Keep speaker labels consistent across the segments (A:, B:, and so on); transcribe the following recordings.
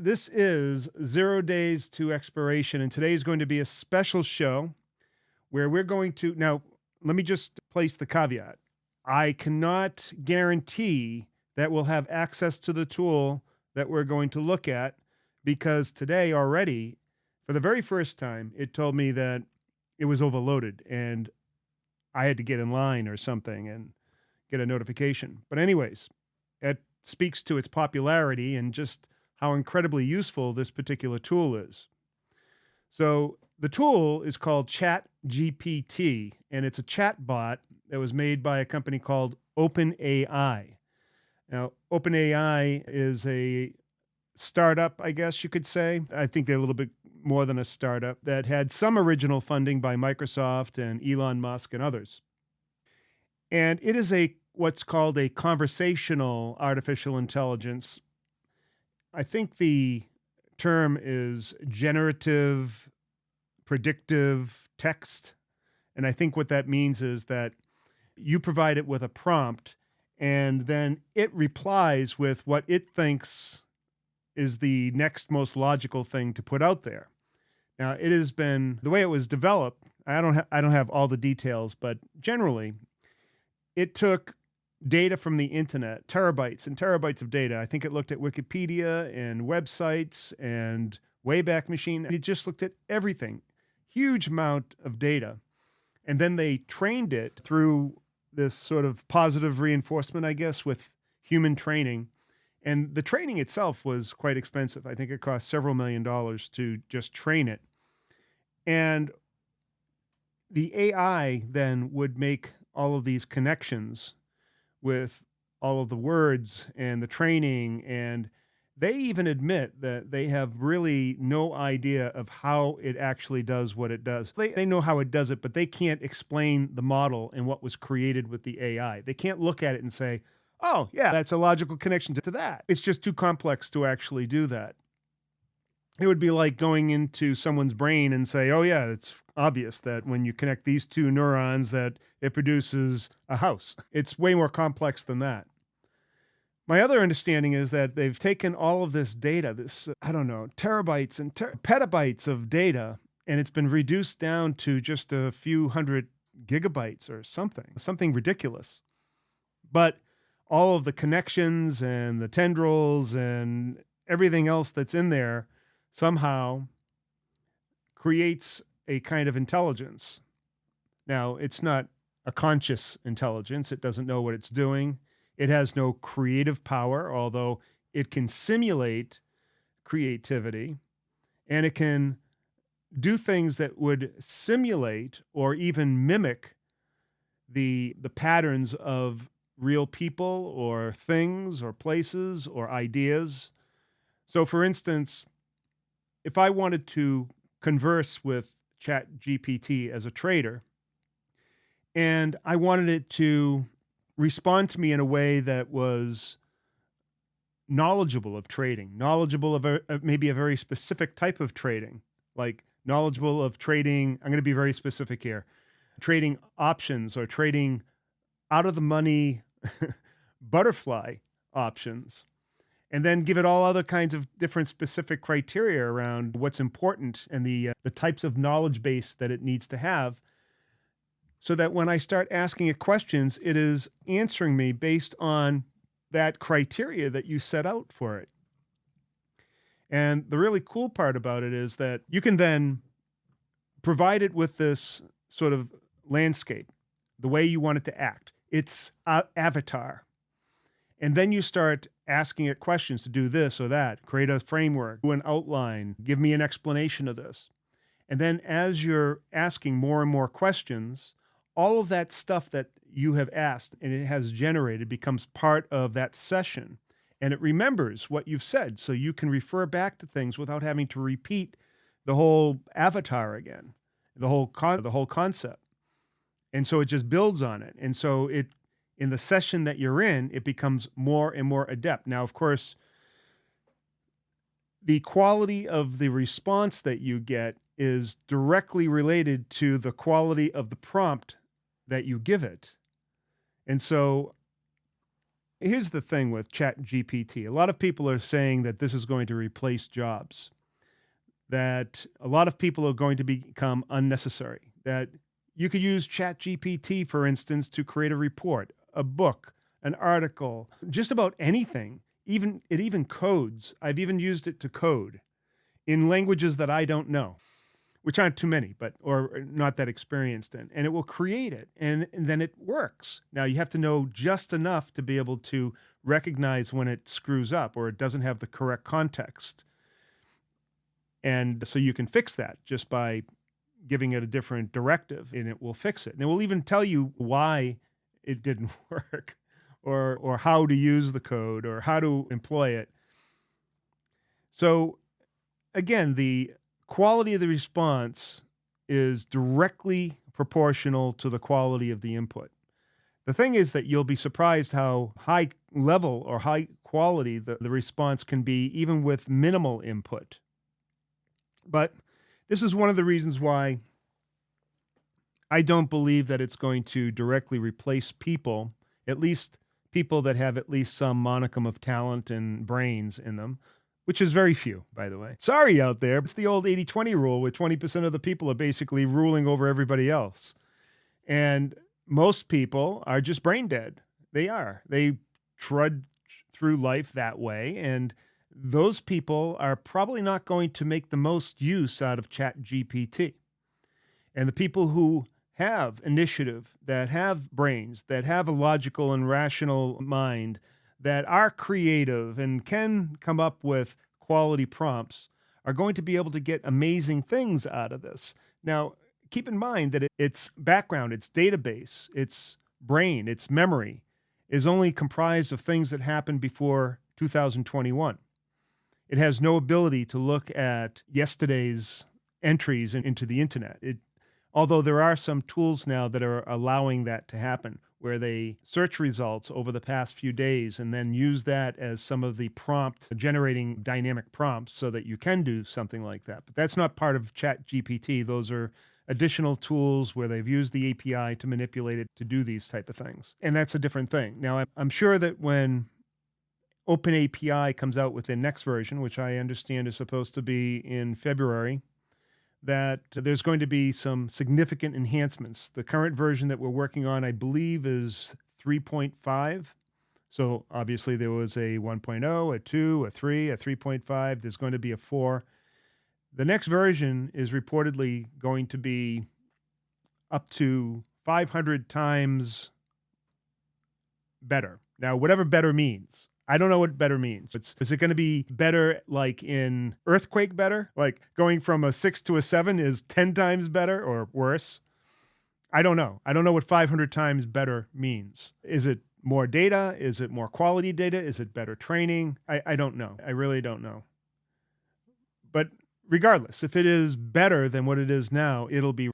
A: This is 0 days to expiration, and today is going to be a special show where we're going to. Now, let me just place the caveat. I cannot guarantee that we'll have access to the tool that we're going to look at because today already, for the very first time, it told me that it was overloaded and I had to get in line or something and get a notification. But, anyways, it speaks to its popularity and just how incredibly useful this particular tool is. So the tool is called ChatGPT, and it's a chat bot that was made by a company called OpenAI. Now, OpenAI is a startup, I guess you could say. I think they're a little bit more than a startup that had some original funding by Microsoft and Elon Musk and others. And it is what's called a conversational artificial intelligence. I think the term is generative predictive text. And I think what that means is that you provide it with a prompt and then it replies with what it thinks is the next most logical thing to put out there. Now, it has been the way it was developed. I don't have all the details, but generally it took data from the internet, terabytes and terabytes of data. I think it looked at Wikipedia and websites and Wayback Machine. It just looked at everything, huge amount of data. And then they trained it through this sort of positive reinforcement, I guess, with human training. And the training itself was quite expensive. I think it cost several $1,000,000 to just train it. And the AI then would make all of these connections with all of the words and the training. And they even admit that they have really no idea of how it actually does what it does. They know how it does it, but they can't explain the model and what was created with the AI. They can't look at it and say, oh, yeah, that's a logical connection to that. It's just too complex to actually do that. It would be like going into someone's brain and say, oh, yeah, it's obvious that when you connect these two neurons that it produces a house. It's way more complex than that. My other understanding is that they've taken all of this data, this, I don't know, terabytes and petabytes of data, and it's been reduced down to just a few hundred gigabytes or something ridiculous. But all of the connections and the tendrils and everything else that's in there somehow creates a kind of intelligence. Now, it's not a conscious intelligence. It doesn't know what it's doing. It has no creative power, although it can simulate creativity, and it can do things that would simulate or even mimic the patterns of real people or things or places or ideas. So, for instance, if I wanted to converse with ChatGPT as a trader, and I wanted it to respond to me in a way that was knowledgeable of trading, knowledgeable of maybe a very specific type of trading, like knowledgeable of trading. I'm going to be very specific here, trading options or trading out of the money butterfly options, and then give it all other kinds of different specific criteria around what's important and the types of knowledge base that it needs to have, so that when I start asking it questions, it is answering me based on that criteria that you set out for it. And the really cool part about it is that you can then provide it with this sort of landscape, the way you want it to act, its avatar. And then you start asking it questions to do this or that, create a framework, do an outline, give me an explanation of this. And then as you're asking more and more questions, all of that stuff that you have asked and it has generated becomes part of that session. And it remembers what you've said, so you can refer back to things without having to repeat the whole avatar again, the whole concept. And so it just builds on it. And so in the session that you're in, it becomes more and more adept. Now, of course, the quality of the response that you get is directly related to the quality of the prompt that you give it. And so Here's the thing with ChatGPT. A lot of people are saying that this is going to replace jobs, that a lot of people are going to become unnecessary, that you could use ChatGPT, for instance, to create a report, a book, an article, just about anything. Even it even codes. I've even used it to code in languages that I don't know, which aren't too many, but or not that experienced in, and it will create it, and then it works. Now you have to know just enough to be able to recognize when it screws up or it doesn't have the correct context, and so you can fix that just by giving it a different directive, and it will fix it, and it will even tell you why it didn't work, or how to use the code or how to employ it. So again, the quality of the response is directly proportional to the quality of the input. The thing is that you'll be surprised how high level or high quality the response can be, even with minimal input. But this is one of the reasons why I don't believe that it's going to directly replace people, at least people that have at least some monicum of talent and brains in them, which is very few, by the way. Sorry out there. It's the old 80-20 rule, where 20% of the people are basically ruling over everybody else. And most people are just brain dead. They are. They trudge through life that way. And those people are probably not going to make the most use out of ChatGPT. And the people who have initiative, that have brains, that have a logical and rational mind, that are creative and can come up with quality prompts, are going to be able to get amazing things out of this. Now, keep in mind that its background, its database, its brain, its memory is only comprised of things that happened before 2021. It has no ability to look at yesterday's entries into the internet. Although there are some tools now that are allowing that to happen, where they search results over the past few days and then use that as some of the prompt generating dynamic prompts so that you can do something like that. But that's not part of ChatGPT. Those are additional tools where they've used the API to manipulate it to do these type of things. And that's a different thing. Now, I'm sure that when OpenAI comes out with their next version, which I understand is supposed to be in February, that there's going to be some significant enhancements. The current version that we're working on, I believe, is 3.5. So obviously there was a 1.0, a 2, a 3, a 3.5. There's going to be a 4. The next version is reportedly going to be up to 500 times better. Now, whatever better means, I don't know what better means. Is it going to be better like in earthquake better? Like going from a 6 to a 7 is 10 times better or worse? I don't know. I don't know what 500 times better means. Is it more data? Is it more quality data? Is it better training? I don't know. I really don't know. But regardless, if it is better than what it is now, it'll be.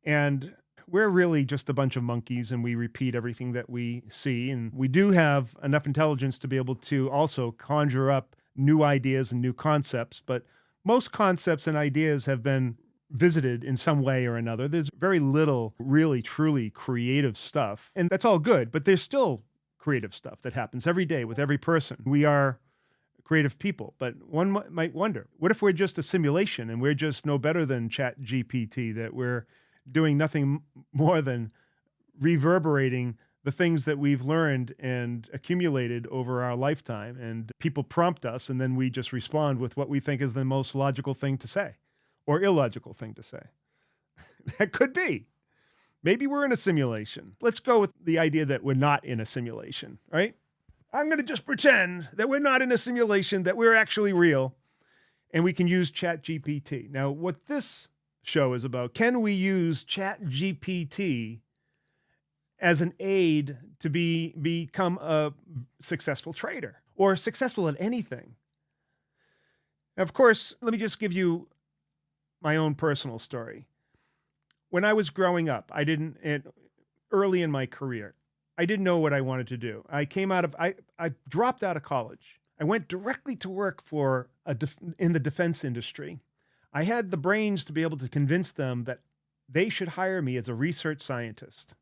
A: And we're really just a bunch of monkeys, and we repeat everything that we see. And we do have enough intelligence to be able to also conjure up new ideas and new concepts. But most concepts and ideas have been visited in some way or another. There's very little really, truly creative stuff. And that's all good, but there's still creative stuff that happens every day with every person. We are creative people, but one might wonder, what if we're just a simulation and we're just no better than ChatGPT, that we're doing nothing more than reverberating the things that we've learned and accumulated over our lifetime, and people prompt us and then we just respond with what we think is the most logical thing to say or illogical thing to say. That could be. Maybe we're in a simulation. Let's go with the idea that we're not in a simulation, right? I'm going to just pretend that we're not in a simulation, that we're actually real, and we can use ChatGPT. Now, what this show is about, can we use ChatGPT as an aid to become a successful trader or successful at anything? Now, of course, let me just give you my own personal story. When I was growing up, early in my career, I didn't know what I wanted to do. I dropped out of college. I went directly to work for in the defense industry. I had the brains to be able to convince them that they should hire me as a research scientist.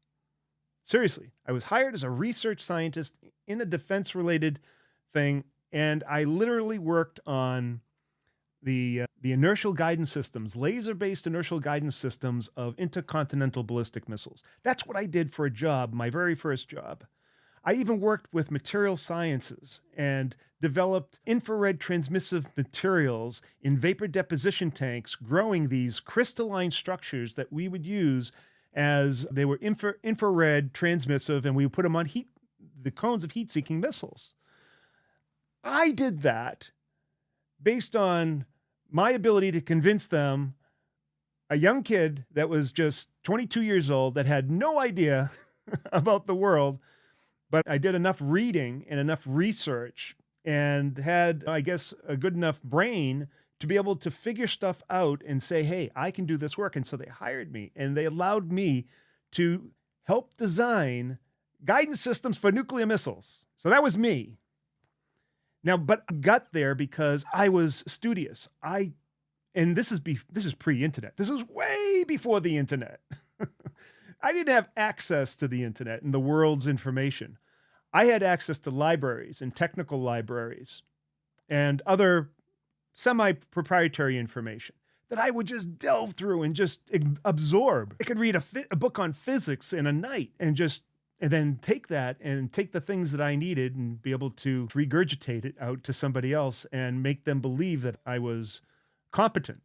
A: Seriously, I was hired as a research scientist in a defense related thing. And I literally worked on the inertial guidance systems, laser-based inertial guidance systems of intercontinental ballistic missiles. That's what I did for a job, my very first job. I even worked with material sciences and developed infrared transmissive materials in vapor deposition tanks, growing these crystalline structures that we would use as they were infrared transmissive, and we would put them on the cones of heat-seeking missiles. I did that based on my ability to convince them, a young kid that was just 22 years old that had no idea about the world, but I did enough reading and enough research and had, I guess, a good enough brain to be able to figure stuff out and say, hey, I can do this work. And so they hired me and they allowed me to help design guidance systems for nuclear missiles. So that was me. Now, but I got there because I was studious. And this is pre-internet. This is way before the internet. I didn't have access to the internet and the world's information. I had access to libraries and technical libraries and other semi-proprietary information that I would just delve through and just absorb. I could read a book on physics in a night and then take that and take the things that I needed and be able to regurgitate it out to somebody else and make them believe that I was competent.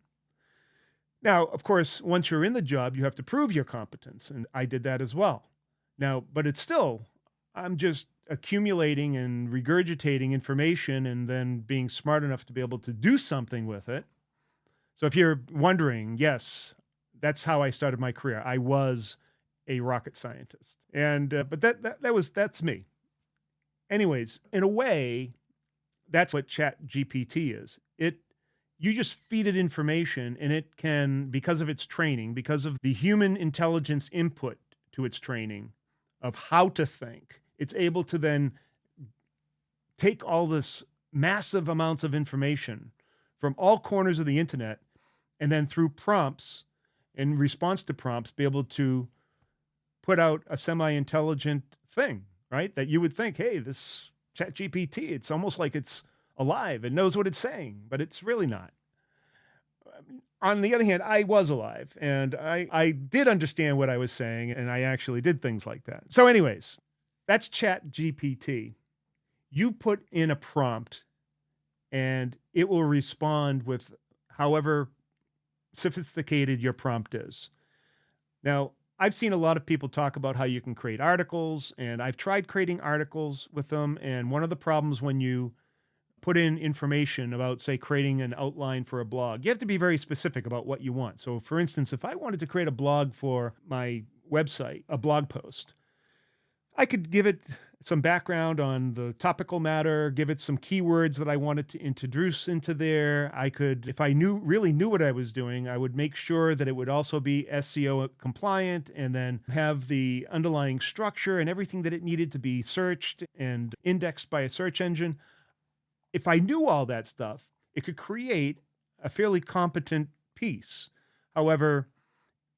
A: Now, of course, once you're in the job, you have to prove your competence, and I did that as well. Now, but it's still, I'm just accumulating and regurgitating information and then being smart enough to be able to do something with it. So if you're wondering, yes, that's how I started my career. I was a rocket scientist. And but that's me. Anyways, in a way, that's what ChatGPT is. You just feed it information and it can, because of its training, because of the human intelligence input to its training of how to think, it's able to then take all this massive amounts of information from all corners of the internet and then through prompts, in response to prompts, be able to put out a semi-intelligent thing, right? That you would think, hey, this ChatGPT, it's almost like it's alive and knows what it's saying, but it's really not. On the other hand, I was alive and I did understand what I was saying and I actually did things like that. So anyways, that's ChatGPT. You put in a prompt and it will respond with however sophisticated your prompt is. Now, I've seen a lot of people talk about how you can create articles, and I've tried creating articles with them. And one of the problems when you put in information about, say, creating an outline for a blog, you have to be very specific about what you want. So, for instance, if I wanted to create a blog for my website, a blog post, I could give it some background on the topical matter, give it some keywords that I wanted to introduce into there. I could, if I really knew what I was doing, I would make sure that it would also be SEO compliant and then have the underlying structure and everything that it needed to be searched and indexed by a search engine. If I knew all that stuff, it could create a fairly competent piece. However,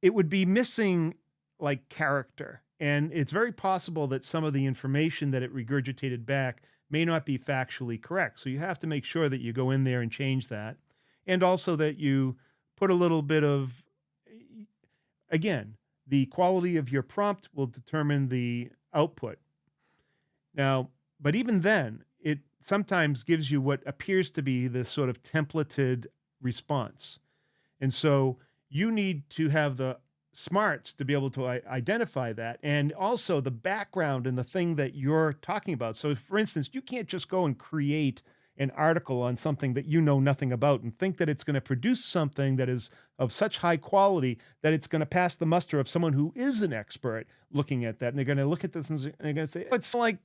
A: it would be missing like character. And it's very possible that some of the information that it regurgitated back may not be factually correct. So you have to make sure that you go in there and change that. And also that you put a little bit of, again, the quality of your prompt will determine the output. Now, but even then, it sometimes gives you what appears to be this sort of templated response. And so you need to have the smarts to be able to identify that, and also the background and the thing that you're talking about. So for instance, you can't just go and create an article on something that you know nothing about and think that it's going to produce something that is of such high quality that it's going to pass the muster of someone who is an expert looking at that. And they're going to look at this and they're going to say, it's like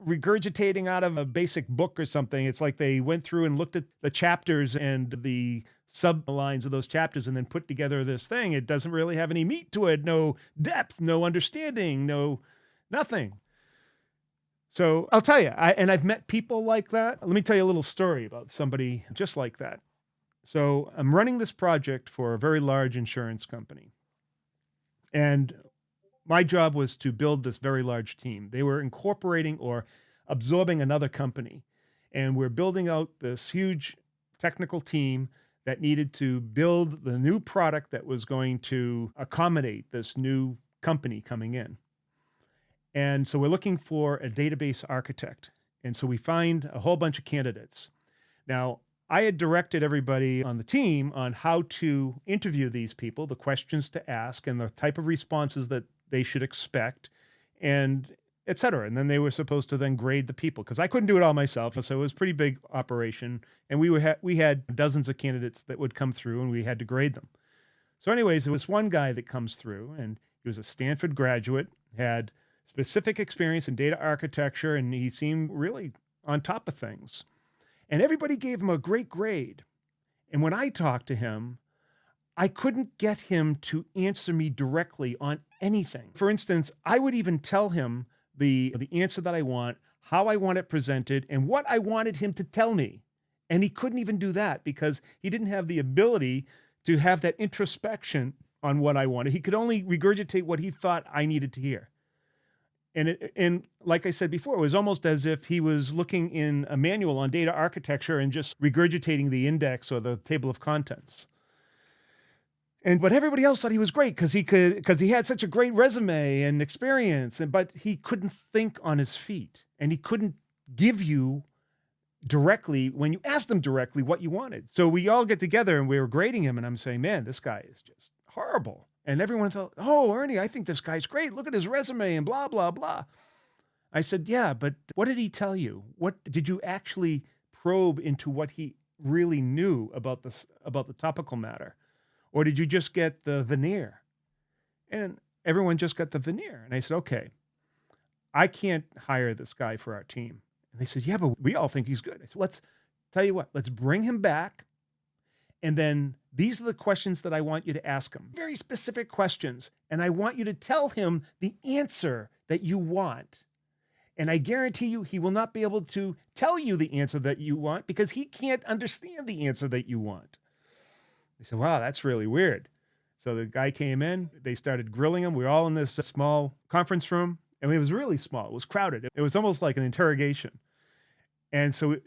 A: regurgitating out of a basic book or something. It's like they went through and looked at the chapters and the sublines of those chapters and then put together this thing. It doesn't really have any meat to it, no depth, no understanding, nothing. So I'll tell you, I've met people like that. Let me tell you a little story about somebody just like that. So I'm running this project for a very large insurance company. And My job was to build this very large team. They were incorporating or absorbing another company. And we're building out this huge technical team that needed to build the new product that was going to accommodate this new company coming in. And so we're looking for a database architect. And so we find a whole bunch of candidates. Now, I had directed everybody on the team on how to interview these people, the questions to ask, and the type of responses that they should expect, and et cetera. And then they were supposed to then grade the people, because I couldn't do it all myself. So it was a pretty big operation. And we had dozens of candidates that would come through, and we had to grade them. So anyways, there was one guy that comes through, and he was a Stanford graduate, had specific experience in data architecture, and he seemed really on top of things. And everybody gave him a great grade. And when I talked to him, I couldn't get him to answer me directly on anything. For instance, I would even tell him the answer that I want, how I want it presented, and what I wanted him to tell me. And he couldn't even do that because he didn't have the ability to have that introspection on what I wanted. He could only regurgitate what he thought I needed to hear. And like I said before, it was almost as if he was looking in a manual on data architecture and just regurgitating the index or the table of contents. But everybody else thought he was great because he had such a great resume and experience, but he couldn't think on his feet, and he couldn't give you directly, when you asked him directly, what you wanted. So we all get together and we were grading him, and I'm saying, man, this guy is just horrible. And everyone thought, oh, Ernie, I think this guy's great. Look at his resume and blah, blah, blah. I said, yeah, but what did he tell you? What did you actually probe into what he really knew about the topical matter? Or did you just get the veneer? And everyone just got the veneer. And I said, okay, I can't hire this guy for our team. And they said, yeah, but we all think he's good. I said, let's tell you what, let's bring him back. And then these are the questions that I want you to ask him. Very specific questions. And I want you to tell him the answer that you want. And I guarantee you, he will not be able to tell you the answer that you want because he can't understand the answer that you want. They said, wow, that's really weird. So the guy came in, they started grilling him. We were all in this small conference room, and it was really small. It was crowded. It was almost like an interrogation. And so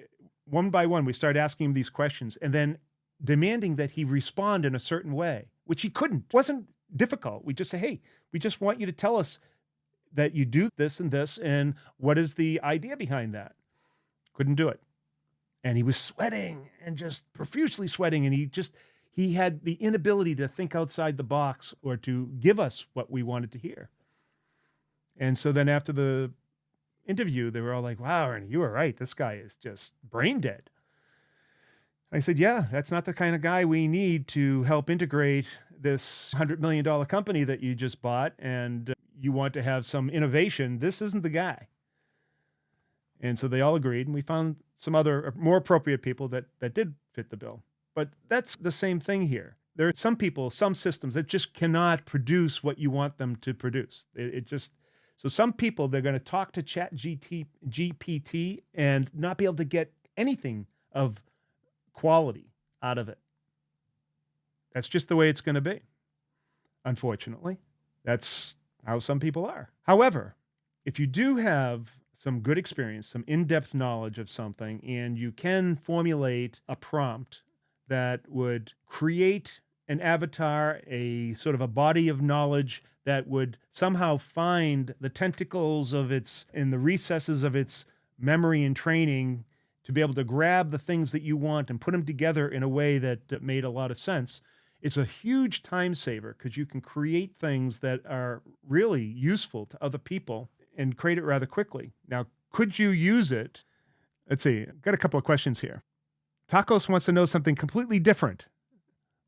A: one by one, we started asking him these questions and then demanding that he respond in a certain way, which he couldn't. It wasn't difficult. We just say, hey, we just want you to tell us that you do this, and what is the idea behind that? Couldn't do it. And he was sweating and just profusely sweating, and he had the inability to think outside the box or to give us what we wanted to hear. And so then after the interview, they were all like, wow, Ernie, you were right. This guy is just brain dead. I said, yeah, that's not the kind of guy we need to help integrate this $100 million company that you just bought, and you want to have some innovation. This isn't the guy. And so they all agreed, and we found some other more appropriate people that did fit the bill. But that's the same thing here. There are some people, some systems that just cannot produce what you want them to produce. So some people, they're going to talk to ChatGPT and not be able to get anything of quality out of it. That's just the way it's going to be. Unfortunately, that's how some people are. However, if you do have some good experience, some in-depth knowledge of something, and you can formulate a prompt that would create an avatar, a sort of a body of knowledge that would somehow find the tentacles of in the recesses of its memory and training to be able to grab the things that you want and put them together in a way that made a lot of sense. It's a huge time saver because you can create things that are really useful to other people and create it rather quickly. Now, could you use it? Let's see, I've got a couple of questions here. Tacos wants to know something completely different.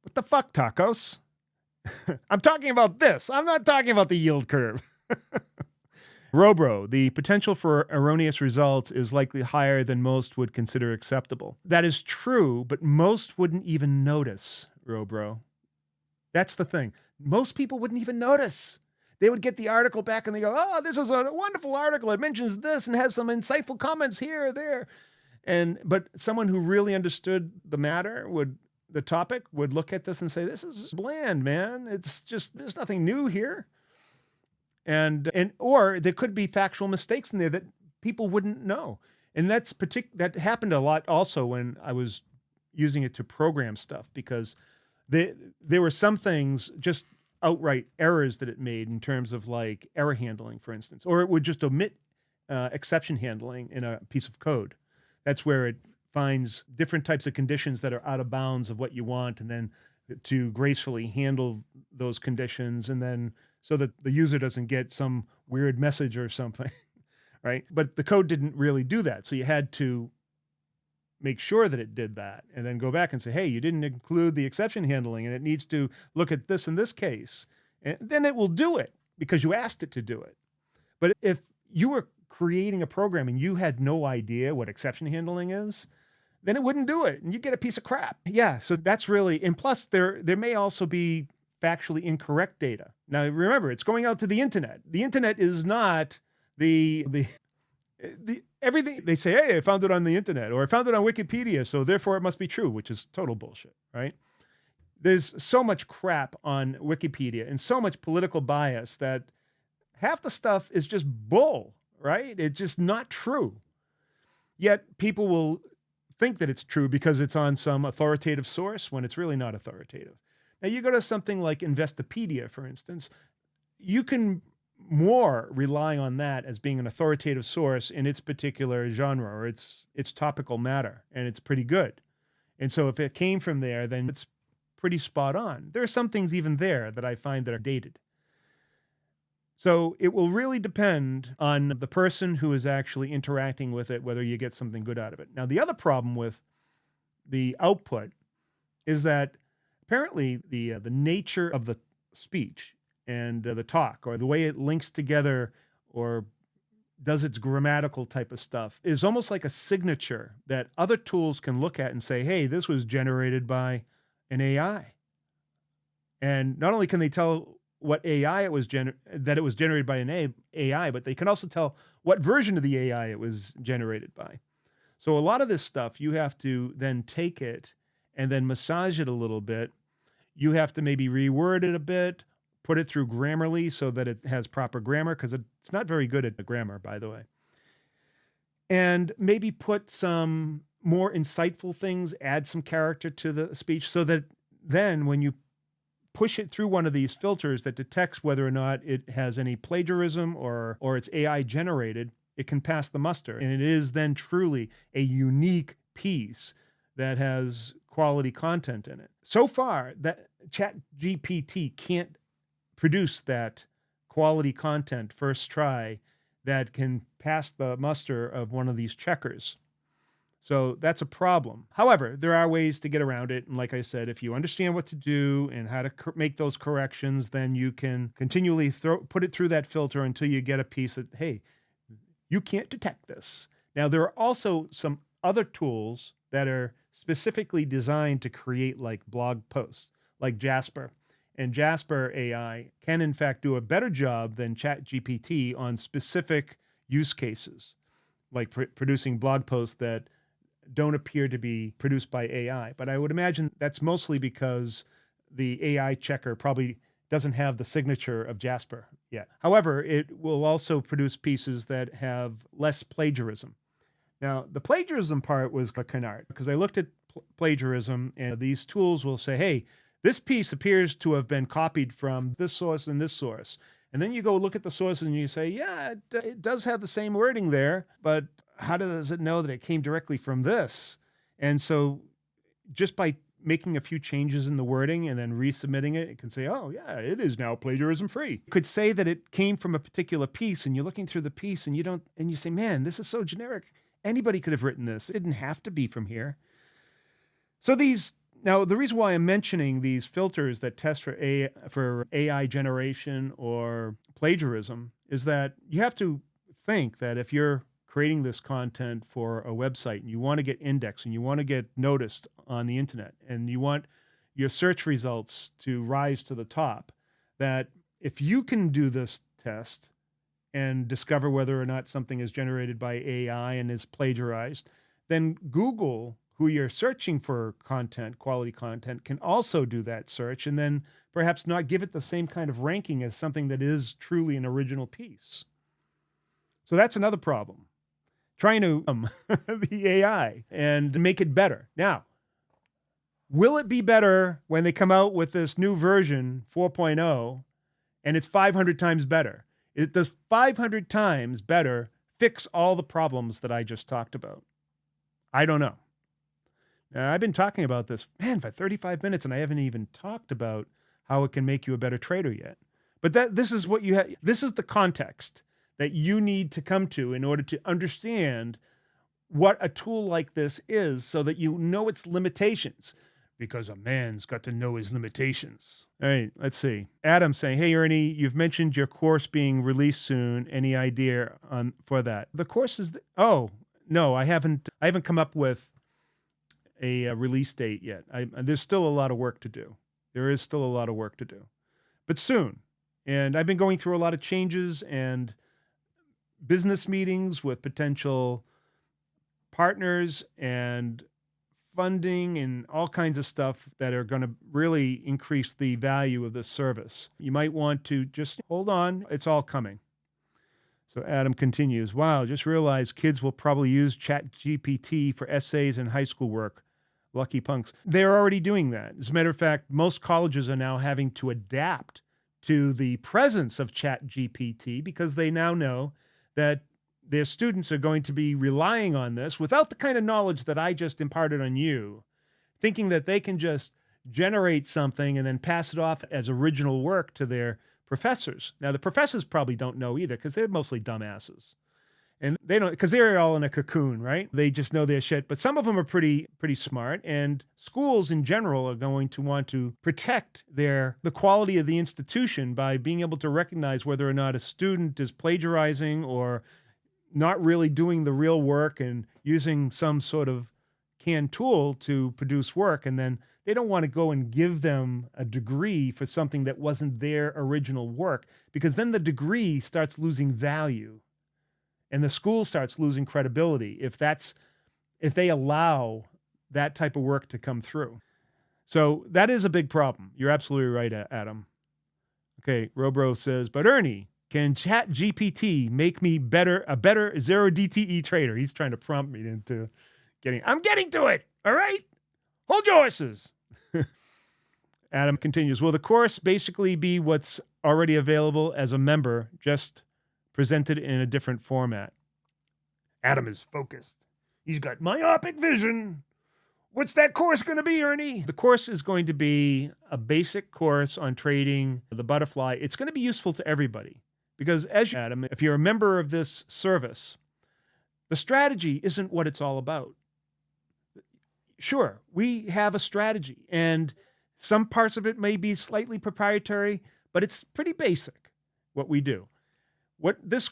A: What the fuck, Tacos? I'm talking about this. I'm not talking about the yield curve. Robro, the potential for erroneous results is likely higher than most would consider acceptable. That is true, but most wouldn't even notice, Robro. That's the thing. Most people wouldn't even notice. They would get the article back and they go, oh, this is a wonderful article. It mentions this and has some insightful comments here or there. But someone who really understood the matter the topic would look at this and say, this is bland, man. It's just, there's nothing new here. and or there could be factual mistakes in there that people wouldn't know. And that happened a lot also when I was using it to program stuff, because there were some things, just outright errors that it made in terms of like error handling, for instance, or it would just omit exception handling in a piece of code. That's where it finds different types of conditions that are out of bounds of what you want, and then to gracefully handle those conditions, and then so that the user doesn't get some weird message or something, right? But the code didn't really do that. So you had to make sure that it did that and then go back and say, hey, you didn't include the exception handling and it needs to look at this in this case. And then it will do it because you asked it to do it. But if you were creating a program and you had no idea what exception handling is, then it wouldn't do it and you get a piece of crap. Yeah. So that's really, and plus there may also be factually incorrect data. Now remember, it's going out to the internet. The internet is not the everything they say, hey, I found it on the internet or I found it on Wikipedia, so therefore it must be true, which is total bullshit, right? There's so much crap on Wikipedia and so much political bias that half the stuff is just bull, right? It's just not true. Yet people will think that it's true because it's on some authoritative source when it's really not authoritative. Now you go to something like Investopedia, for instance, you can more rely on that as being an authoritative source in its particular genre or its topical matter, and it's pretty good. And so if it came from there, then it's pretty spot on. There are some things even there that I find that are dated. So it will really depend on the person who is actually interacting with it, whether you get something good out of it. Now, the other problem with the output is that apparently the nature of the speech and the talk, or the way it links together or does its grammatical type of stuff, is almost like a signature that other tools can look at and say, hey, this was generated by an AI. And not only can they tell what AI it was that it was generated by an AI, but they can also tell what version of the AI it was generated by. So a lot of this stuff, you have to then take it and then massage it a little bit. You have to maybe reword it a bit, put it through Grammarly so that it has proper grammar, because it's not very good at grammar, by the way. And maybe put some more insightful things, add some character to the speech so that then when you push it through one of these filters that detects whether or not it has any plagiarism or it's AI generated, it can pass the muster. And it is then truly a unique piece that has quality content in it. So far, that ChatGPT can't produce that quality content first try that can pass the muster of one of these checkers. So that's a problem. However, there are ways to get around it. And like I said, if you understand what to do and how to make those corrections, then you can continually put it through that filter until you get a piece that, hey, you can't detect this. Now, there are also some other tools that are specifically designed to create like blog posts, like Jasper. And Jasper AI can, in fact, do a better job than ChatGPT on specific use cases, like producing blog posts that don't appear to be produced by AI. But I would imagine that's mostly because the AI checker probably doesn't have the signature of Jasper yet. However, it will also produce pieces that have less plagiarism. Now, the plagiarism part was a canard, because I looked at plagiarism, and these tools will say, hey, this piece appears to have been copied from this source and this source. And then you go look at the sources and you say, yeah, it does have the same wording there, but how does it know that it came directly from this? And so just by making a few changes in the wording and then resubmitting it, it can say, oh yeah, it is now plagiarism free. It could say that it came from a particular piece, and you're looking through the piece and you say, man, this is so generic. Anybody could have written this. It didn't have to be from here. So now, the reason why I'm mentioning these filters that test for AI generation or plagiarism is that you have to think that if you're creating this content for a website and you want to get indexed and you want to get noticed on the internet and you want your search results to rise to the top, that if you can do this test and discover whether or not something is generated by AI and is plagiarized, then Google, who you're searching for content, quality content, can also do that search and then perhaps not give it the same kind of ranking as something that is truly an original piece. So that's another problem. Trying to the AI and make it better. Now, will it be better when they come out with this new version 4.0 and it's 500 times better? Does 500 times better fix all the problems that I just talked about? I don't know. Now, I've been talking about this, man, for 35 minutes, and I haven't even talked about how it can make you a better trader yet. But this is what you have. This is the context that you need to come to in order to understand what a tool like this is so that you know its limitations, because a man's got to know his limitations. All right, let's see. Adam saying, hey, Ernie, you've mentioned your course being released soon. Any idea for that? The course is, oh, no, I haven't come up with a release date yet. There's still a lot of work to do. There is still a lot of work to do, but soon. And I've been going through a lot of changes and business meetings with potential partners and funding and all kinds of stuff that are going to really increase the value of this service. You might want to just hold on. It's all coming. So Adam continues, wow, just realized kids will probably use ChatGPT for essays and high school work. Lucky punks. They're already doing that. As a matter of fact, most colleges are now having to adapt to the presence of ChatGPT because they now know that their students are going to be relying on this without the kind of knowledge that I just imparted on you, thinking that they can just generate something and then pass it off as original work to their professors. Now, the professors probably don't know either because they're mostly dumbasses. And they don't, because they're all in a cocoon, right? They just know their shit. But some of them are pretty smart. And schools in general are going to want to protect the quality of the institution by being able to recognize whether or not a student is plagiarizing or not really doing the real work and using some sort of canned tool to produce work. And then they don't want to go and give them a degree for something that wasn't their original work, because then the degree starts losing value. And the school starts losing credibility if they allow that type of work to come through. So that is a big problem. You're absolutely right, Adam. Okay, Robro says, but Ernie, can ChatGPT make me a better zero DTE trader? He's trying to prompt me into I'm getting to it, all right? Hold your horses. Adam continues, will the course basically be what's already available as a member, just presented in a different format? Adam is focused. He's got myopic vision. What's that course going to be, Ernie? The course is going to be a basic course on trading the butterfly. It's going to be useful to everybody because, Adam, if you're a member of this service, the strategy isn't what it's all about. Sure, we have a strategy, and some parts of it may be slightly proprietary, but it's pretty basic what we do. What this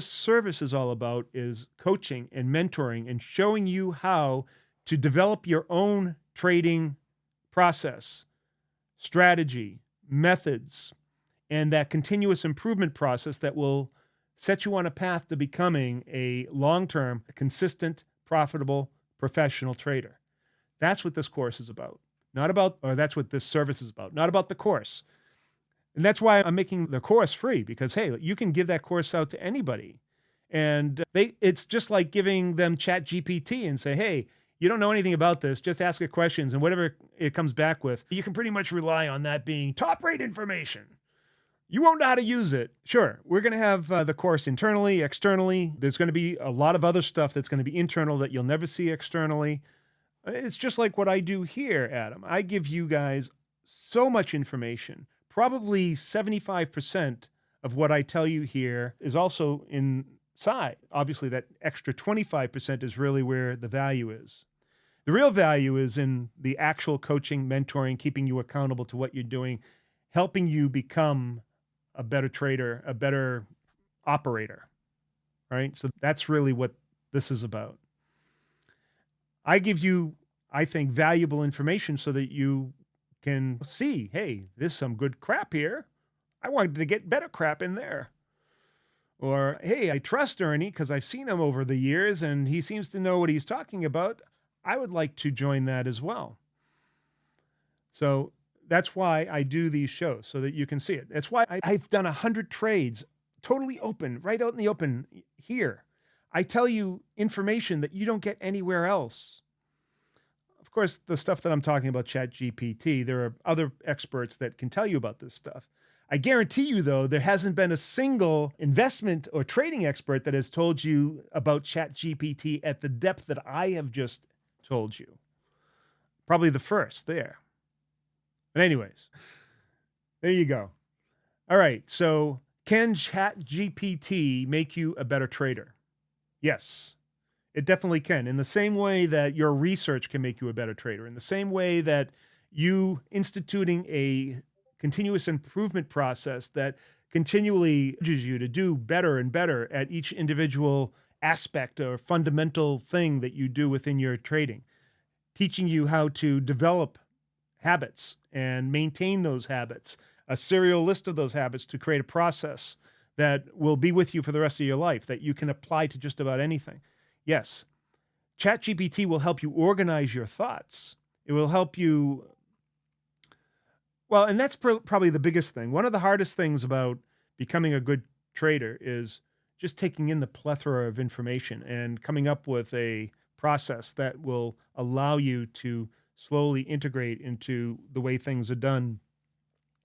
A: service is all about is coaching and mentoring and showing you how to develop your own trading process, strategy, methods, and that continuous improvement process that will set you on a path to becoming a long-term, consistent, profitable, professional trader. That's what this course is about. That's what this service is about, not about the course. And that's why I'm making the course free, because, hey, you can give that course out to anybody. And it's just like giving them ChatGPT and say, hey, you don't know anything about this, just ask it questions, and whatever it comes back with, you can pretty much rely on that being top-rate information. You won't know how to use it. Sure, we're going to have the course internally, externally. There's going to be a lot of other stuff that's going to be internal that you'll never see externally. It's just like what I do here, Adam. I give you guys so much information. Probably 75% of what I tell you here is also inside. Obviously, that extra 25% is really where the value is. The real value is in the actual coaching, mentoring, keeping you accountable to what you're doing, helping you become a better trader, a better operator, right? So that's really what this is about. I give you, I think, valuable information so that you can see, hey, there's some good crap here. I wanted to get better crap in there. Or, hey, I trust Ernie because I've seen him over the years and he seems to know what he's talking about. I would like to join that as well. So that's why I do these shows, so that you can see it. That's why I've done 100 trades totally open, right out in the open here. I tell you information that you don't get anywhere else. Of course, the stuff that I'm talking about, ChatGPT, there are other experts that can tell you about this stuff. I guarantee you, though, there hasn't been a single investment or trading expert that has told you about ChatGPT at the depth that I have just told you. Probably the first there. But anyways, there you go. All right. So can ChatGPT make you a better trader? Yes, it definitely can. In the same way that your research can make you a better trader, in the same way that you instituting a continuous improvement process that continually urges you to do better and better at each individual aspect or fundamental thing that you do within your trading, teaching you how to develop habits and maintain those habits, a serial list of those habits to create a process that will be with you for the rest of your life, that you can apply to just about anything. Yes, ChatGPT will help you organize your thoughts. It will help you. Well, and that's probably the biggest thing. One of the hardest things about becoming a good trader is just taking in the plethora of information and coming up with a process that will allow you to slowly integrate into the way things are done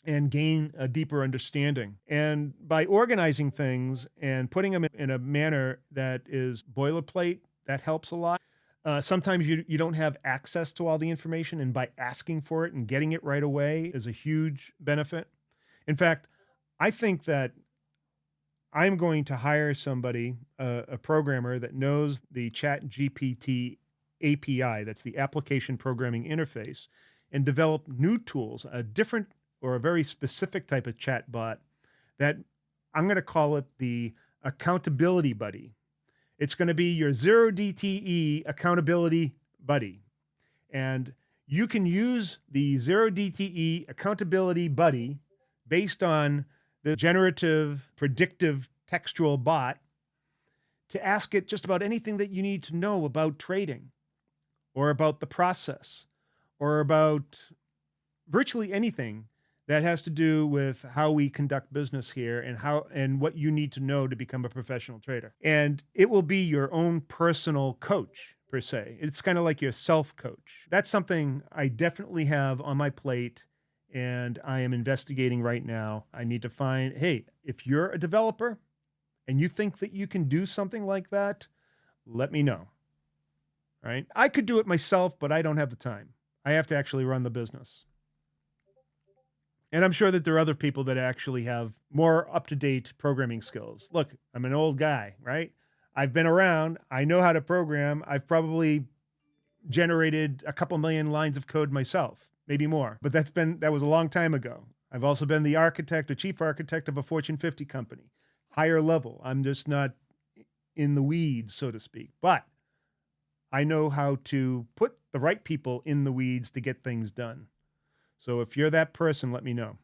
A: and gain a deeper understanding. And by organizing things and putting them in a manner that is boilerplate, that helps a lot. Sometimes you don't have access to all the information, and by asking for it and getting it right away is a huge benefit. In fact, I think that I'm going to hire somebody, a programmer that knows the ChatGPT API, that's the application programming interface, and develop new tools, a different or a very specific type of chatbot that I'm going to call it the accountability buddy. It's going to be your zero DTE accountability buddy. And you can use the zero DTE accountability buddy based on the generative predictive textual bot to ask it just about anything that you need to know about trading or about the process or about virtually anything that has to do with how we conduct business here and what you need to know to become a professional trader. And it will be your own personal coach, per se. It's kind of like your self-coach. That's something I definitely have on my plate, and I am investigating right now. I need to find, hey, if you're a developer and you think that you can do something like that, let me know. Right? I could do it myself, but I don't have the time. I have to actually run the business. And I'm sure that there are other people that actually have more up-to-date programming skills. Look, I'm an old guy, right? I've been around. I know how to program. I've probably generated a couple million lines of code myself, maybe more. But that was a long time ago. I've also been the architect or chief architect of a Fortune 50 company, higher level. I'm just not in the weeds, so to speak. But I know how to put the right people in the weeds to get things done. So if you're that person, let me know.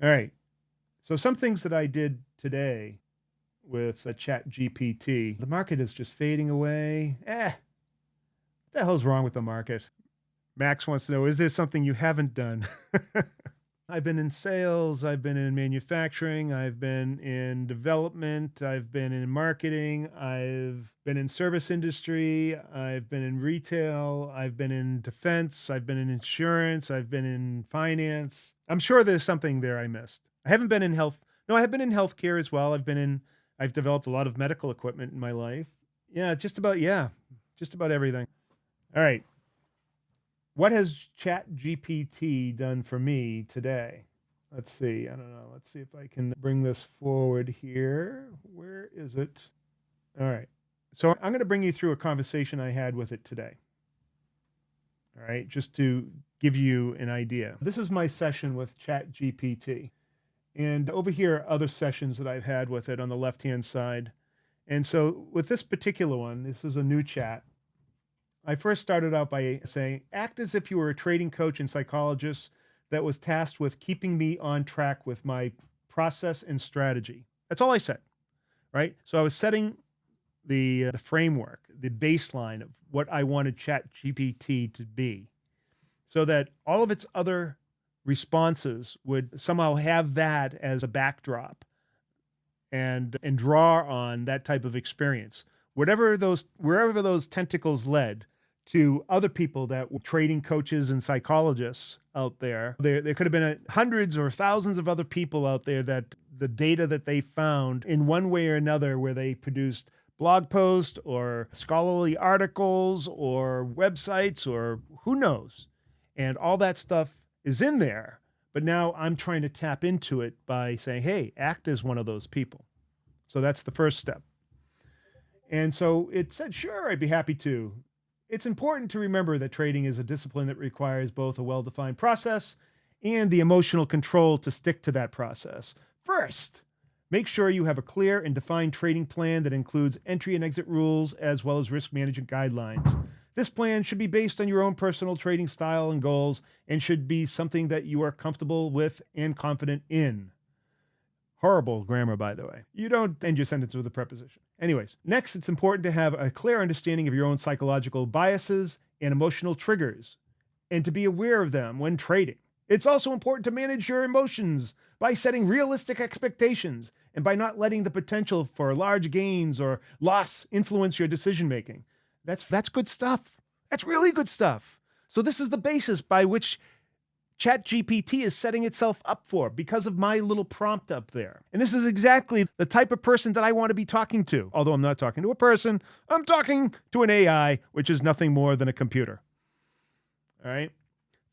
A: All right. So some things that I did today with a ChatGPT. The market is just fading away. What the hell's wrong with the market? Max wants to know, is there something you haven't done? I've been in sales, I've been in manufacturing, I've been in development, I've been in marketing, I've been in service industry, I've been in retail, I've been in defense, I've been in insurance, I've been in finance. I'm sure there's something there I missed. I haven't been in health. No, I have been in healthcare as well. I've developed a lot of medical equipment in my life. Just about everything. All right. What has ChatGPT done for me today? Let's see. I don't know. Let's see if I can bring this forward here. Where is it? All right. So I'm going to bring you through a conversation I had with it today. All right. Just to give you an idea. This is my session with ChatGPT. And over here are other sessions that I've had with it on the left-hand side. And so with this particular one, this is a new chat. I first started out by saying, act as if you were a trading coach and psychologist that was tasked with keeping me on track with my process and strategy. That's all I said, right? So I was setting the framework, the baseline of what I wanted ChatGPT to be, so that all of its other responses would somehow have that as a backdrop and draw on that type of experience. Wherever those tentacles led to other people that were trading coaches and psychologists out there. There could have been hundreds or thousands of other people out there that the data that they found in one way or another, where they produced blog posts or scholarly articles or websites or who knows. And all that stuff is in there. But now I'm trying to tap into it by saying, hey, act as one of those people. So that's the first step. And so it said, sure, I'd be happy to. It's important to remember that trading is a discipline that requires both a well-defined process and the emotional control to stick to that process. First, make sure you have a clear and defined trading plan that includes entry and exit rules as well as risk management guidelines. This plan should be based on your own personal trading style and goals and should be something that you are comfortable with and confident in. Horrible grammar, by the way. You don't end your sentence with a preposition. Anyways, next, it's important to have a clear understanding of your own psychological biases and emotional triggers and to be aware of them when trading. It's also important to manage your emotions by setting realistic expectations and by not letting the potential for large gains or loss influence your decision-making. That's good stuff. That's really good stuff. So this is the basis by which ChatGPT is setting itself up for because of my little prompt up there. And this is exactly the type of person that I want to be talking to. Although I'm not talking to a person, I'm talking to an AI, which is nothing more than a computer. All right.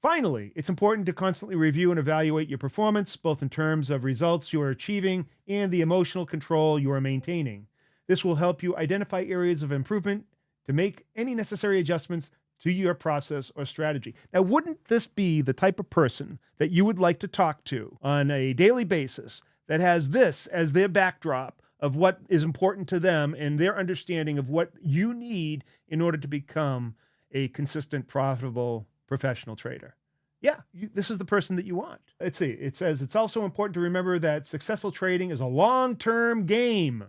A: Finally, it's important to constantly review and evaluate your performance, both in terms of results you are achieving and the emotional control you are maintaining. This will help you identify areas of improvement to make any necessary adjustments to your process or strategy. Now, wouldn't this be the type of person that you would like to talk to on a daily basis that has this as their backdrop of what is important to them and their understanding of what you need in order to become a consistent, profitable, professional trader? Yeah, this is the person that you want. Let's see. It says it's also important to remember that successful trading is a long-term game.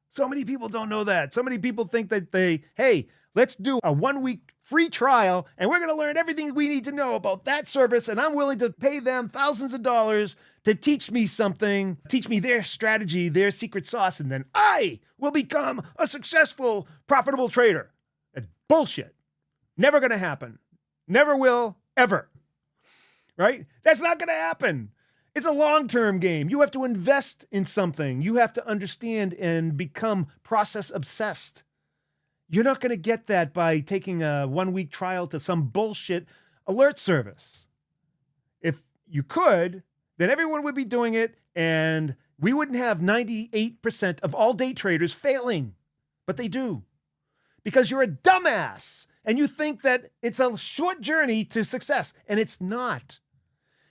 A: So many people don't know that. So many people think that hey, let's do a 1-week free trial and we're going to learn everything we need to know about that service. And I'm willing to pay them thousands of dollars to teach me something, teach me their strategy, their secret sauce. And then I will become a successful, profitable trader. That's bullshit. Never going to happen. Never will, ever. Right? That's not going to happen. It's a long-term game. You have to invest in something. You have to understand and become process obsessed. You're not going to get that by taking a 1-week trial to some bullshit alert service. If you could, then everyone would be doing it and we wouldn't have 98% of all day traders failing. But they do. Because you're a dumbass and you think that it's a short journey to success, and it's not.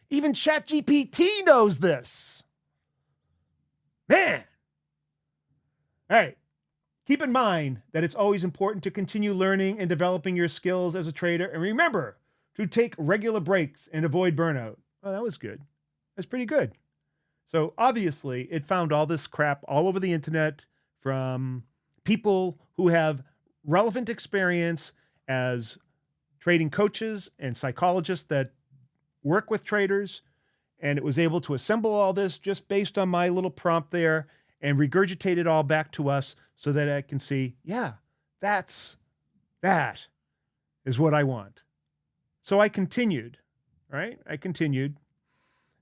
A: Even ChatGPT knows this. Man. All right. Keep in mind that it's always important to continue learning and developing your skills as a trader. And remember to take regular breaks and avoid burnout. Oh, that was good. That's pretty good. So obviously it found all this crap all over the internet from people who have relevant experience as trading coaches and psychologists that work with traders. And it was able to assemble all this just based on my little prompt there and regurgitate it all back to us so that I can see, yeah, that is what I want. So I continued, right? I continued.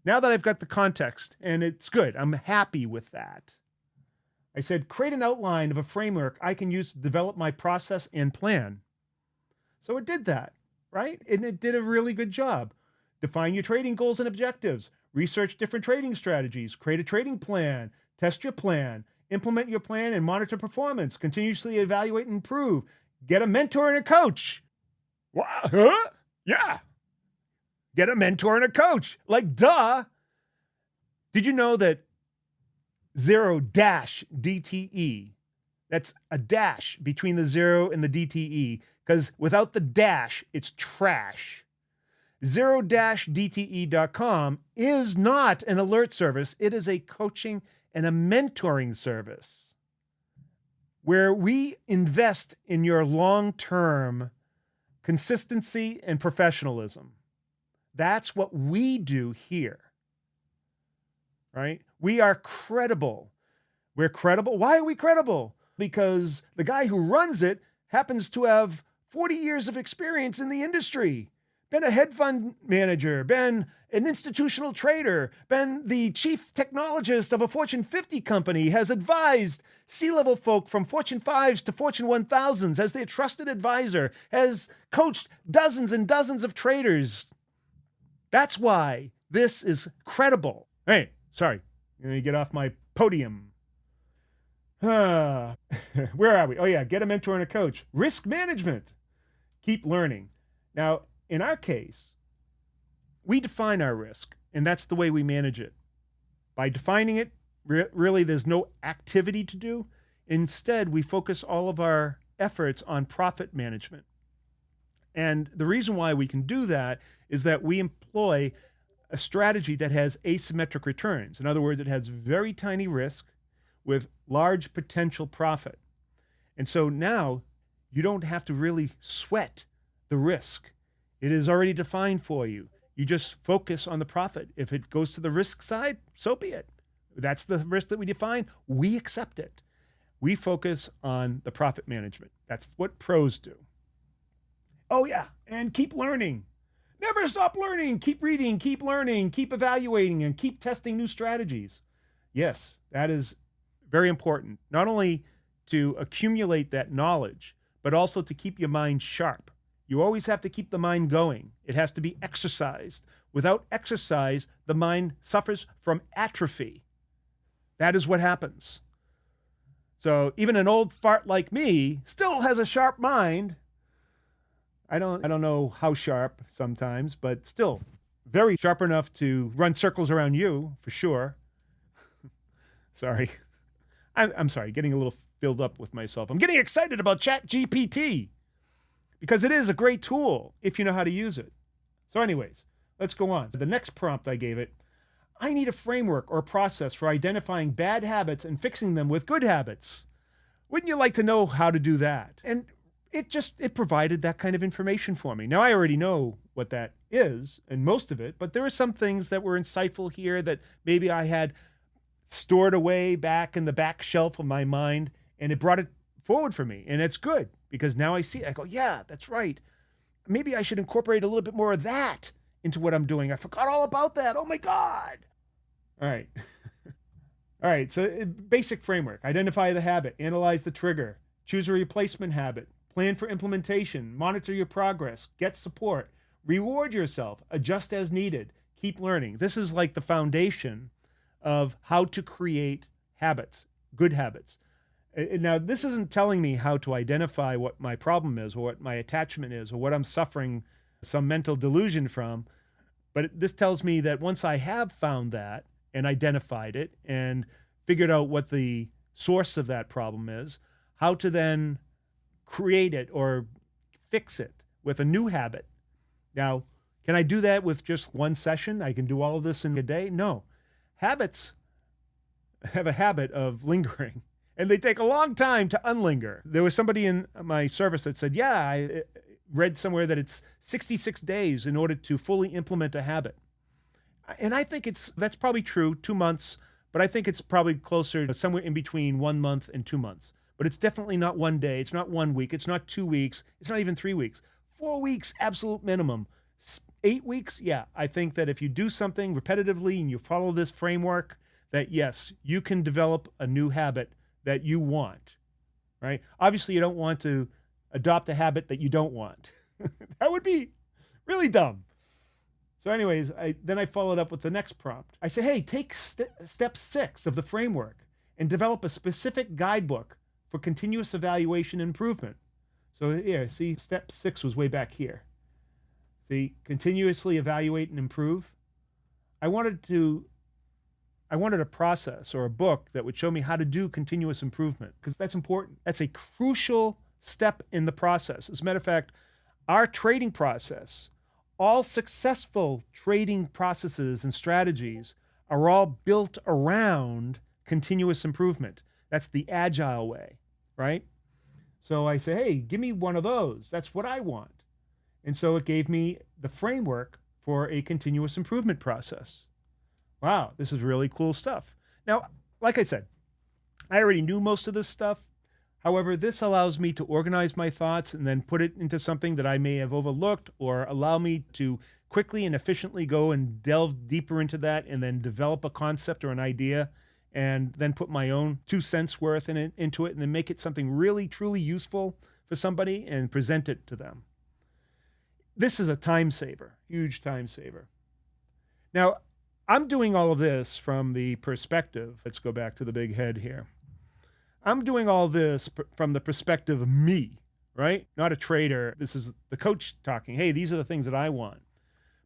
A: Now that I've got the context and it's good, I'm happy with that. I said, create an outline of a framework I can use to develop my process and plan. So it did that, right? And it did a really good job. Define your trading goals and objectives, research different trading strategies, create a trading plan, test your plan, implement your plan and monitor performance, continuously evaluate and improve, get a mentor and a coach. What? Huh? Yeah. Get a mentor and a coach. Like, duh. Did you know that 0 DTE, that's a dash between the 0 and the DTE, because without the dash, it's trash. 0-DTE.com is not an alert service. It is a coaching and a mentoring service where we invest in your long-term consistency and professionalism. That's what we do here, right? We are credible. We're credible. Why are we credible? Because the guy who runs it happens to have 40 years of experience in the industry, been a hedge fund manager, been an institutional trader, been the chief technologist of a Fortune 50 company, has advised C-level folk from Fortune 5s to Fortune 1000s as their trusted advisor, has coached dozens and dozens of traders. That's why this is credible. Hey, sorry, let me get off my podium. Where are we? Oh yeah, get a mentor and a coach. Risk management. Keep learning. Now, in our case, we define our risk, and that's the way we manage it. By defining it, really there's no activity to do. Instead, we focus all of our efforts on profit management. And the reason why we can do that is that we employ a strategy that has asymmetric returns. In other words, it has very tiny risk with large potential profit. And so now you don't have to really sweat the risk. It is already defined for you. You just focus on the profit. If it goes to the risk side, so be it. That's the risk that we define. We accept it. We focus on the profit management. That's what pros do. Oh yeah, and keep learning. Never stop learning. Keep reading, keep learning, keep evaluating, and keep testing new strategies. Yes, that is very important. Not only to accumulate that knowledge, but also to keep your mind sharp. You always have to keep the mind going. It has to be exercised. Without exercise, the mind suffers from atrophy. That is what happens. So even an old fart like me still has a sharp mind. I don't know how sharp sometimes, but still very sharp enough to run circles around you, for sure. Sorry. I'm sorry, getting a little filled up with myself. I'm getting excited about ChatGPT because it is a great tool if you know how to use it. So anyways, let's go on. The next prompt I gave it, I need a framework or process for identifying bad habits and fixing them with good habits. Wouldn't you like to know how to do that? And it provided that kind of information for me. Now I already know what that is and most of it, but there are some things that were insightful here that maybe I had stored away back in the back shelf of my mind, and it brought it forward for me. And it's good because now I see it. I go, yeah, that's right. Maybe I should incorporate a little bit more of that into what I'm doing. I forgot all about that. Oh my God. All right. All right. So basic framework, identify the habit, analyze the trigger, choose a replacement habit, plan for implementation, monitor your progress, get support, reward yourself, adjust as needed, keep learning. This is like the foundation of how to create habits, good habits. Now, this isn't telling me how to identify what my problem is or what my attachment is or what I'm suffering some mental delusion from, but this tells me that once I have found that and identified it and figured out what the source of that problem is, how to then create it or fix it with a new habit. Now, can I do that with just one session? I can do all of this in a day? No. Habits have a habit of lingering, and they take a long time to unlinger. There was somebody in my service that said, yeah, I read somewhere that it's 66 days in order to fully implement a habit. And I think that's probably true, 2 months, but I think it's probably closer to somewhere in between 1 month and 2 months. But it's definitely not 1 day. It's not 1 week. It's not 2 weeks. It's not even 3 weeks. 4 weeks, absolute minimum. 8 weeks, yeah. I think that if you do something repetitively and you follow this framework, that yes, you can develop a new habit that you want, right? Obviously, you don't want to adopt a habit that you don't want. That would be really dumb. So anyways, then I followed up with the next prompt. I say, hey, take step 6 of the framework and develop a specific guidebook for continuous evaluation and improvement. So yeah, see, step 6 was way back here. See, continuously evaluate and improve. I wanted a process or a book that would show me how to do continuous improvement because that's important. That's a crucial step in the process. As a matter of fact, our trading process, all successful trading processes and strategies are all built around continuous improvement. That's the agile way, right? So I say, hey, give me one of those. That's what I want. And so it gave me the framework for a continuous improvement process. Wow, this is really cool stuff. Now, like I said, I already knew most of this stuff. However, this allows me to organize my thoughts and then put it into something that I may have overlooked, or allow me to quickly and efficiently go and delve deeper into that and then develop a concept or an idea and then put my own 2 cents worth into it and then make it something really, truly useful for somebody and present it to them. This is a time saver, huge time saver. Now, I'm doing all of this from the perspective, let's go back to the big head here. I'm doing all this from the perspective of me, right? Not a trader. This is the coach talking. Hey, these are the things that I want.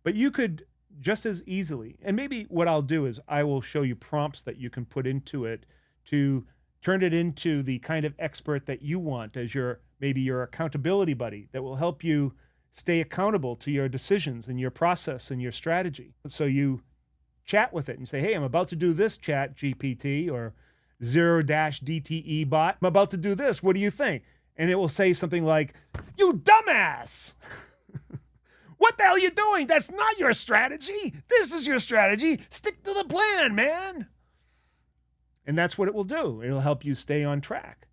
A: But you could just as easily, and maybe what I'll do is I will show you prompts that you can put into it to turn it into the kind of expert that you want as maybe your accountability buddy that will help you stay accountable to your decisions and your process and your strategy. So you chat with it and say, hey, I'm about to do this, ChatGPT or 0-DTE bot. I'm about to do this. What do you think? And it will say something like, you dumbass. What the hell are you doing? That's not your strategy. This is your strategy. Stick to the plan, man. And that's what it will do. It'll help you stay on track.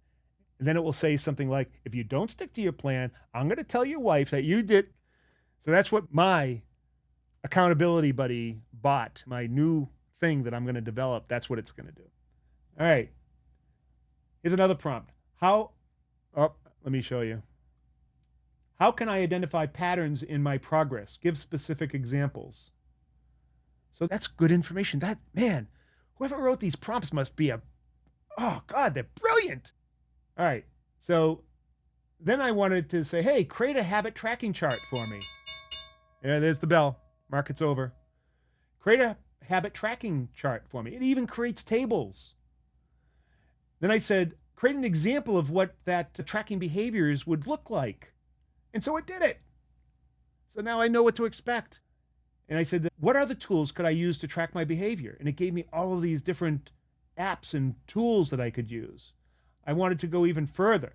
A: And then it will say something like, if you don't stick to your plan, I'm going to tell your wife that you did. So that's what my accountability buddy bot, my new thing that I'm going to develop, that's what it's going to do. All right. Here's another prompt. Let me show you. How can I identify patterns in my progress? Give specific examples. So that's good information. Man, whoever wrote these prompts must be oh God, they're brilliant. All right. So then I wanted to say, hey, create a habit tracking chart for me. Yeah, there's the bell. Mark, it's over. Create a habit tracking chart for me. It even creates tables. Then I said, create an example of what that tracking behaviors would look like. And so it did it. So now I know what to expect. And I said, what other tools could I use to track my behavior? And it gave me all of these different apps and tools that I could use. I wanted to go even further.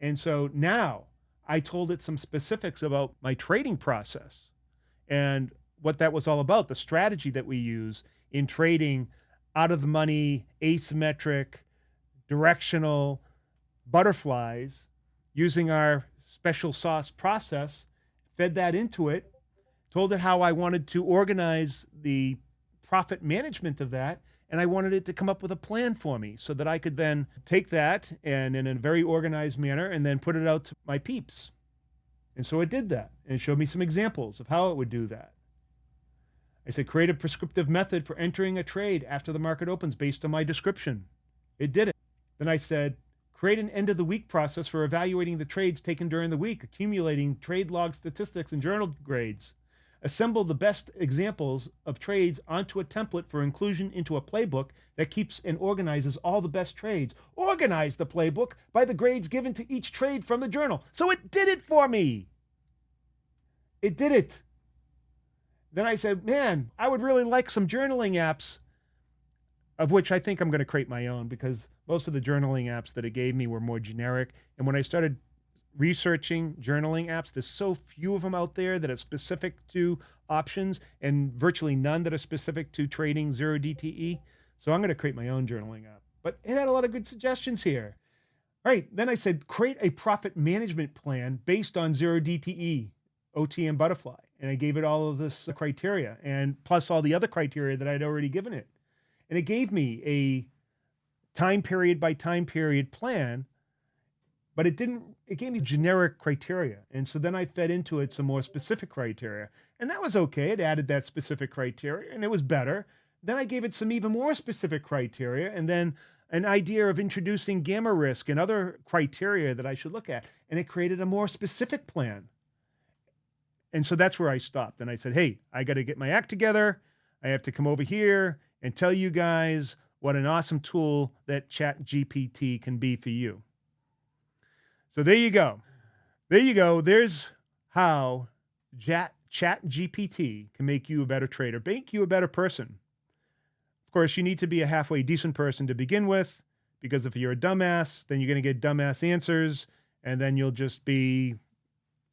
A: And so now I told it some specifics about my trading process and what that was all about, the strategy that we use in trading out of the money, asymmetric, directional butterflies using our special sauce process, fed that into it, told it how I wanted to organize the profit management of that. And I wanted it to come up with a plan for me so that I could then take that and in a very organized manner and then put it out to my peeps. And so it did that and it showed me some examples of how it would do that. I said, create a prescriptive method for entering a trade after the market opens based on my description. It did it. Then I said, create an end of the week process for evaluating the trades taken during the week, accumulating trade log statistics and journal grades. Assemble the best examples of trades onto a template for inclusion into a playbook that keeps and organizes all the best trades. Organize the playbook by the grades given to each trade from the journal. So it did it for me. It did it. Then I said, man, I would really like some journaling apps, of which I think I'm going to create my own because most of the journaling apps that it gave me were more generic. And when I started researching journaling apps, there's so few of them out there that are specific to options and virtually none that are specific to trading 0-DTE. So I'm going to create my own journaling app. But it had a lot of good suggestions here. All right, then I said, create a profit management plan based on 0-DTE, OT, and Butterfly. And I gave it all of this criteria and plus all the other criteria that I'd already given it. And it gave me a time period by time period plan, but it gave me generic criteria. And so then I fed into it some more specific criteria. And that was okay. It added that specific criteria and it was better. Then I gave it some even more specific criteria and then an idea of introducing gamma risk and other criteria that I should look at. And it created a more specific plan. And so that's where I stopped. And I said, hey, I got to get my act together. I have to come over here and tell you guys what an awesome tool that ChatGPT can be for you. So there you go. There you go. There's how ChatGPT can make you a better trader, make you a better person. Of course, you need to be a halfway decent person to begin with, because if you're a dumbass, then you're going to get dumbass answers, and then you'll just be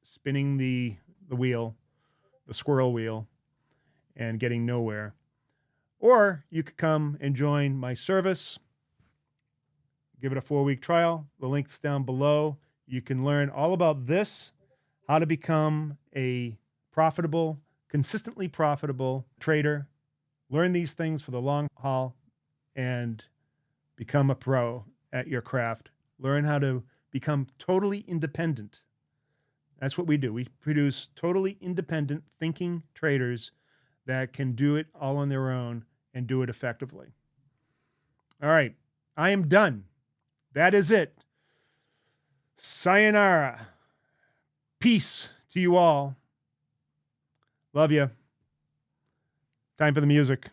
A: spinning the wheel, the squirrel wheel, and getting nowhere. Or you could come and join my service. Give it a 4-week trial. The link's down below. You can learn all about this, how to become a profitable, consistently profitable trader. Learn these things for the long haul and become a pro at your craft. Learn how to become totally independent. That's what we do. We produce totally independent thinking traders that can do it all on their own and do it effectively. All right, I am done. That is it. Sayonara. Peace to you all. Love you. Time for the music.